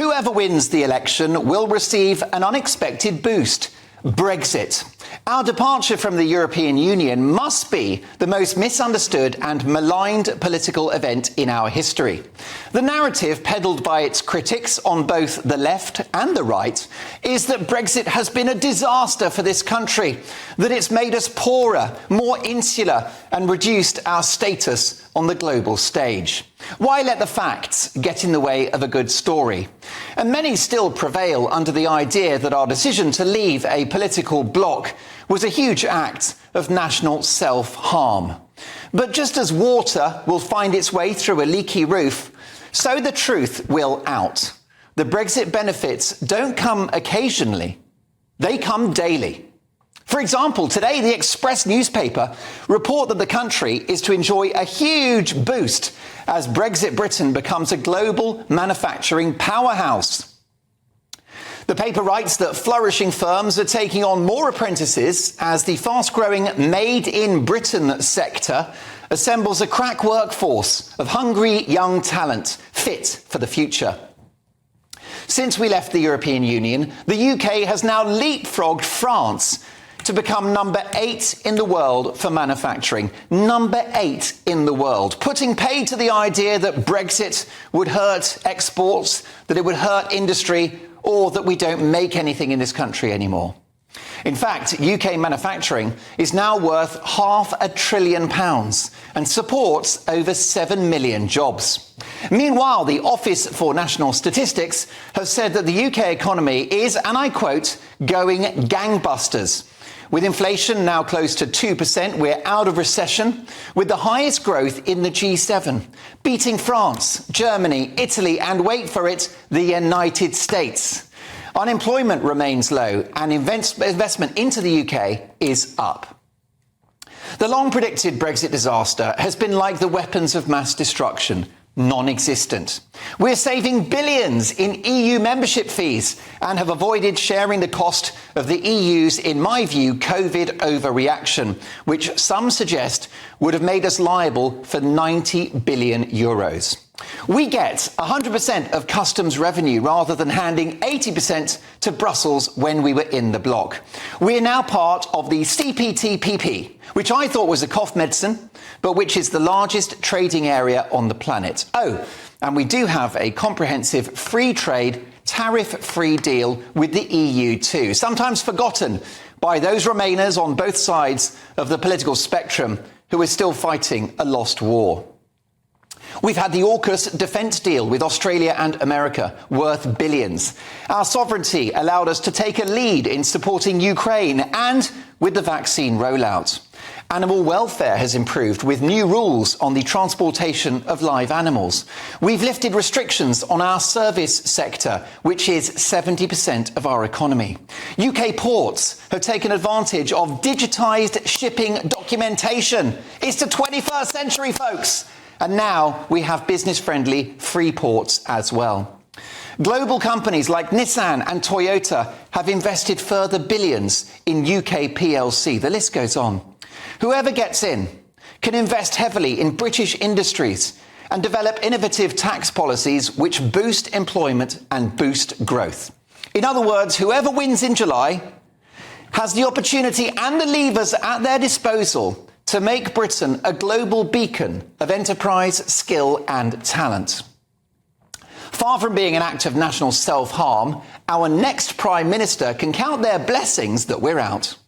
Whoever wins the election will receive an unexpected boost. Brexit. Our departure from the European Union must be the most misunderstood and maligned political event in our history. The narrative peddled by its critics on both the left and the right is that Brexit has been a disaster for this country, that it's made us poorer, more insular, and reduced our status on the global stage. Why let the facts get in the way of a good story? And many still prevail under the idea that our decision to leave a political bloc was a huge act of national self-harm. But just as water will find its way through a leaky roof, so the truth will out. The Brexit benefits don't come occasionally, they come daily. For example, today the Express newspaper report that the country is to enjoy a huge boost as Brexit Britain becomes a global manufacturing powerhouse. The paper writes that flourishing firms are taking on more apprentices as the fast-growing Made in Britain sector assembles a crack workforce of hungry young talent fit for the future. Since we left the European Union, the UK has now leapfrogged France to become number 8 in the world for manufacturing. Number 8 in the world. Putting paid to the idea that Brexit would hurt exports, that it would hurt industry, or that we don't make anything in this country anymore. In fact, UK manufacturing is now worth £500 billion and supports over 7 million jobs. Meanwhile, the Office for National Statistics has said that the UK economy is, and I quote, going gangbusters. With inflation now close to 2%, we're out of recession, with the highest growth in the G7, beating France, Germany, Italy, and wait for it, the United States. Unemployment remains low, and investment into the UK is up. The long-predicted Brexit disaster has been like the weapons of mass destruction, non-existent. We're saving billions in EU membership fees and have avoided sharing the cost of the EU's, in my view, COVID overreaction, which some suggest would have made us liable for 90 billion euros. We get 100% of customs revenue rather than handing 80% to Brussels when we were in the bloc. We are now part of the CPTPP, which I thought was a cough medicine, but which is the largest trading area on the planet. Oh, and we do have a comprehensive free trade, tariff-free deal with the EU too, sometimes forgotten by those Remainers on both sides of the political spectrum who are still fighting a lost war. We've had the AUKUS defence deal with Australia and America, worth billions. Our sovereignty allowed us to take a lead in supporting Ukraine and with the vaccine rollout. Animal welfare has improved with new rules on the transportation of live animals. We've lifted restrictions on our service sector, which is 70% of our economy. UK ports have taken advantage of digitised shipping documentation. It's the 21st century, folks. And now we have business-friendly free ports as well. Global companies like Nissan and Toyota have invested further billions in UK PLC. The list goes on. Whoever gets in can invest heavily in British industries and develop innovative tax policies which boost employment and boost growth. In other words, whoever wins in July has the opportunity and the levers at their disposal to make Britain a global beacon of enterprise, skill and talent. Far from being an act of national self-harm, our next Prime Minister can count their blessings that we're out.